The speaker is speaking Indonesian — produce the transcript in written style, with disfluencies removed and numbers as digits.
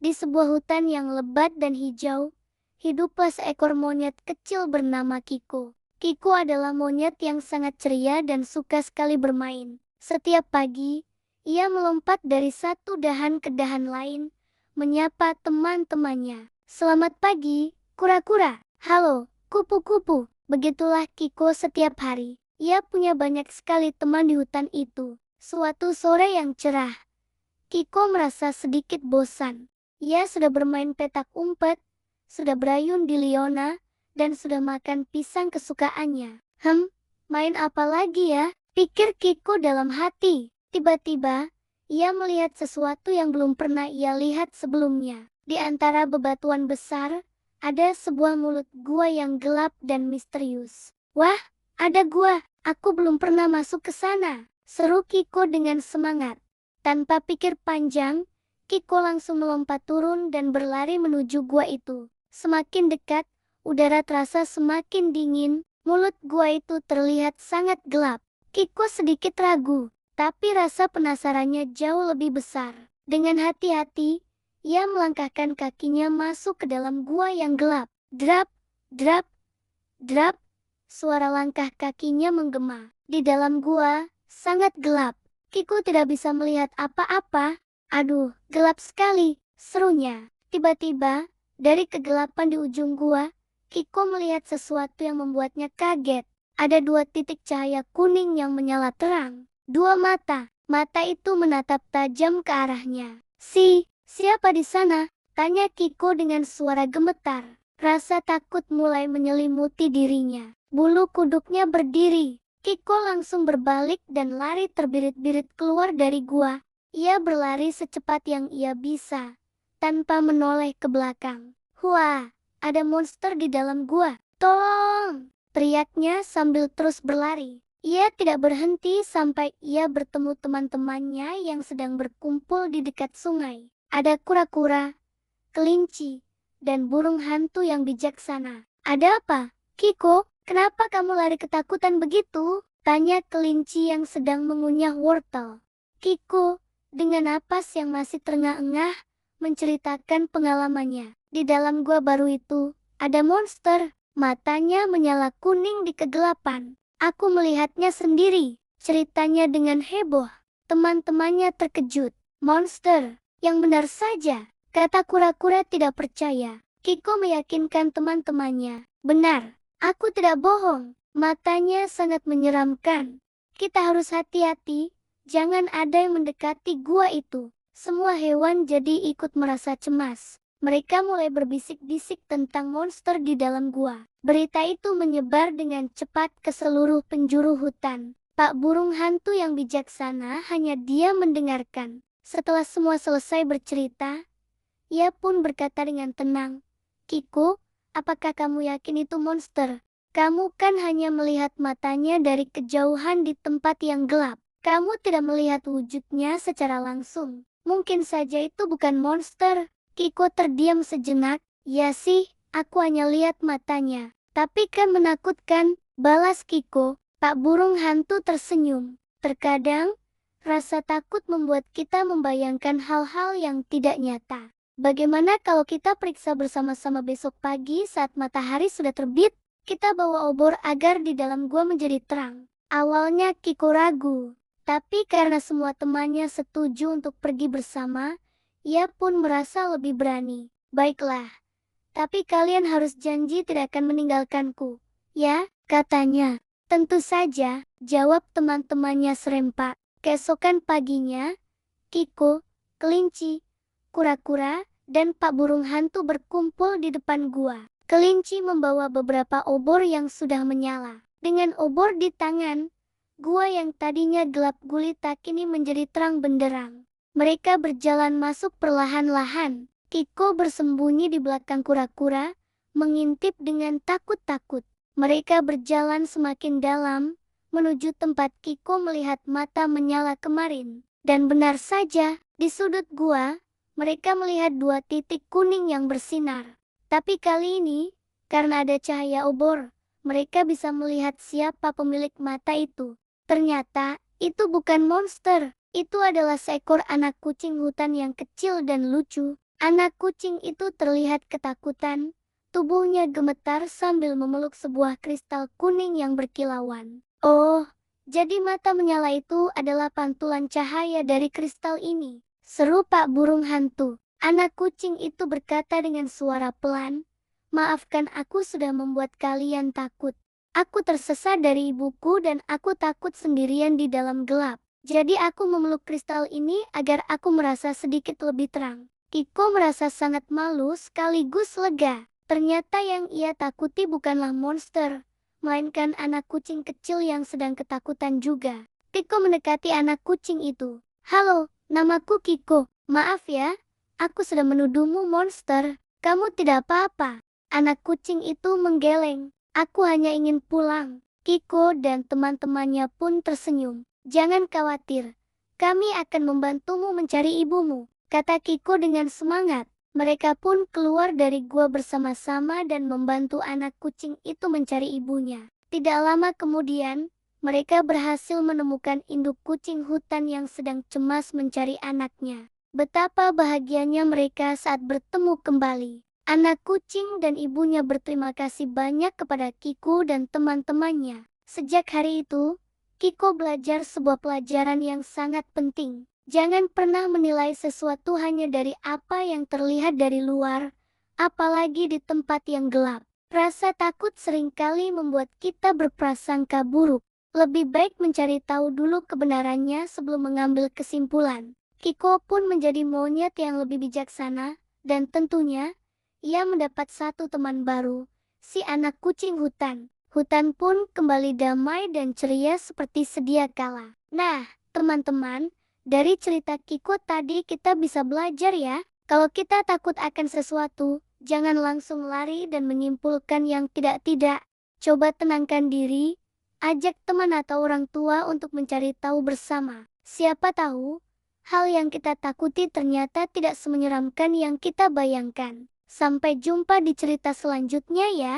Di sebuah hutan yang lebat dan hijau, hiduplah seekor monyet kecil bernama Kiko. Kiko adalah monyet yang sangat ceria dan suka sekali bermain. Setiap pagi, ia melompat dari satu dahan ke dahan lain, menyapa teman-temannya. "Selamat pagi, kura-kura." "Halo, kupu-kupu." Begitulah Kiko setiap hari. Ia punya banyak sekali teman di hutan itu. Suatu sore yang cerah, Kiko merasa sedikit bosan. Ia sudah bermain petak umpet, sudah berayun di liona, dan sudah makan pisang kesukaannya. Main apa lagi ya? Pikir Kiko dalam hati. Tiba-tiba, ia melihat sesuatu yang belum pernah ia lihat sebelumnya. Di antara bebatuan besar, ada sebuah mulut gua yang gelap dan misterius. "Wah, ada gua. Aku belum pernah masuk ke sana," seru Kiko dengan semangat. Tanpa pikir panjang, Kiko langsung melompat turun dan berlari menuju gua itu. Semakin dekat, udara terasa semakin dingin. Mulut gua itu terlihat sangat gelap. Kiko sedikit ragu, tapi rasa penasarannya jauh lebih besar. Dengan hati-hati, ia melangkahkan kakinya masuk ke dalam gua yang gelap. Drap, drap, drap. Suara langkah kakinya menggema. Di dalam gua, sangat gelap. Kiko tidak bisa melihat apa-apa. "Aduh, gelap sekali," serunya. Tiba-tiba, dari kegelapan di ujung gua, Kiko melihat sesuatu yang membuatnya kaget. Ada dua titik cahaya kuning yang menyala terang. Dua mata. Mata itu menatap tajam ke arahnya. Siapa di sana?" tanya Kiko dengan suara gemetar. Rasa takut mulai menyelimuti dirinya. Bulu kuduknya berdiri. Kiko langsung berbalik dan lari terbirit-birit keluar dari gua. Ia berlari secepat yang ia bisa, tanpa menoleh ke belakang. "Wah, ada monster di dalam gua. Tolong!" teriaknya sambil terus berlari. Ia tidak berhenti sampai ia bertemu teman-temannya yang sedang berkumpul di dekat sungai. Ada kura-kura, kelinci, dan burung hantu yang bijaksana. "Ada apa, Kiko? Kenapa kamu lari ketakutan begitu?" tanya kelinci yang sedang mengunyah wortel. Kiko, dengan napas yang masih terengah-engah, menceritakan pengalamannya. "Di dalam gua baru itu, ada monster. Matanya menyala kuning di kegelapan. Aku melihatnya sendiri," ceritanya dengan heboh. Teman-temannya terkejut. "Monster? Yang benar saja," kata kura-kura tidak percaya. Kiko meyakinkan teman-temannya. "Benar. Aku tidak bohong. Matanya sangat menyeramkan. Kita harus hati-hati, jangan ada yang mendekati gua itu." Semua hewan jadi ikut merasa cemas. Mereka mulai berbisik-bisik tentang monster di dalam gua. Berita itu menyebar dengan cepat ke seluruh penjuru hutan. Pak burung hantu yang bijaksana hanya diam mendengarkan. Setelah semua selesai bercerita, ia pun berkata dengan tenang, "Kiko, apakah kamu yakin itu monster? Kamu kan hanya melihat matanya dari kejauhan di tempat yang gelap. Kamu tidak melihat wujudnya secara langsung. Mungkin saja itu bukan monster." Kiko terdiam sejenak. "Ya sih, aku hanya lihat matanya. Tapi kan menakutkan," balas Kiko. Pak burung hantu tersenyum. "Terkadang, rasa takut membuat kita membayangkan hal-hal yang tidak nyata. Bagaimana kalau kita periksa bersama-sama besok pagi saat matahari sudah terbit? Kita bawa obor agar di dalam gua menjadi terang." Awalnya Kiko ragu, tapi karena semua temannya setuju untuk pergi bersama, ia pun merasa lebih berani. "Baiklah, tapi kalian harus janji tidak akan meninggalkanku, ya?" katanya. "Tentu saja," jawab teman-temannya serempak. Keesokan paginya, Kiko, kelinci, kura-kura, dan Pak burung hantu berkumpul di depan gua. Kelinci membawa beberapa obor yang sudah menyala. Dengan obor di tangan, gua yang tadinya gelap gulita kini menjadi terang benderang. Mereka berjalan masuk perlahan-lahan. Kiko bersembunyi di belakang kura-kura, mengintip dengan takut-takut. Mereka berjalan semakin dalam, menuju tempat Kiko melihat mata menyala kemarin. Dan benar saja, di sudut gua, mereka melihat dua titik kuning yang bersinar. Tapi kali ini, karena ada cahaya obor, mereka bisa melihat siapa pemilik mata itu. Ternyata, itu bukan monster. Itu adalah seekor anak kucing hutan yang kecil dan lucu. Anak kucing itu terlihat ketakutan. Tubuhnya gemetar sambil memeluk sebuah kristal kuning yang berkilauan. Oh, jadi mata menyala itu adalah pantulan cahaya dari kristal ini. Seru Pak Burung Hantu. Anak kucing itu berkata dengan suara pelan, "Maafkan aku sudah membuat kalian takut. Aku tersesat dari ibuku dan aku takut sendirian di dalam gelap. Jadi aku memeluk kristal ini agar aku merasa sedikit lebih terang." Kiko merasa sangat malu sekaligus lega. Ternyata yang ia takuti bukanlah monster, melainkan anak kucing kecil yang sedang ketakutan juga. Kiko mendekati anak kucing itu. "Halo, namaku Kiko. Maaf ya, aku sudah menuduhmu monster. Kamu tidak apa-apa." Anak kucing itu menggeleng. "Aku hanya ingin pulang." Kiko dan teman-temannya pun tersenyum. "Jangan khawatir, kami akan membantumu mencari ibumu," kata Kiko dengan semangat. Mereka pun keluar dari gua bersama-sama dan membantu anak kucing itu mencari ibunya. Tidak lama kemudian, mereka berhasil menemukan induk kucing hutan yang sedang cemas mencari anaknya. Betapa bahagianya mereka saat bertemu kembali. Anak kucing dan ibunya berterima kasih banyak kepada Kiko dan teman-temannya. Sejak hari itu, Kiko belajar sebuah pelajaran yang sangat penting. Jangan pernah menilai sesuatu hanya dari apa yang terlihat dari luar, apalagi di tempat yang gelap. Rasa takut seringkali membuat kita berprasangka buruk. Lebih baik mencari tahu dulu kebenarannya sebelum mengambil kesimpulan. Kiko pun menjadi monyet yang lebih bijaksana, dan tentunya, ia mendapat satu teman baru, si anak kucing hutan. Hutan pun kembali damai dan ceria seperti sedia kala. Nah, teman-teman, dari cerita Kiko tadi kita bisa belajar ya, kalau kita takut akan sesuatu, jangan langsung lari dan menyimpulkan yang tidak-tidak. Coba tenangkan diri, ajak teman atau orang tua untuk mencari tahu bersama. Siapa tahu, hal yang kita takuti ternyata tidak semenyeramkan yang kita bayangkan. Sampai jumpa di cerita selanjutnya ya.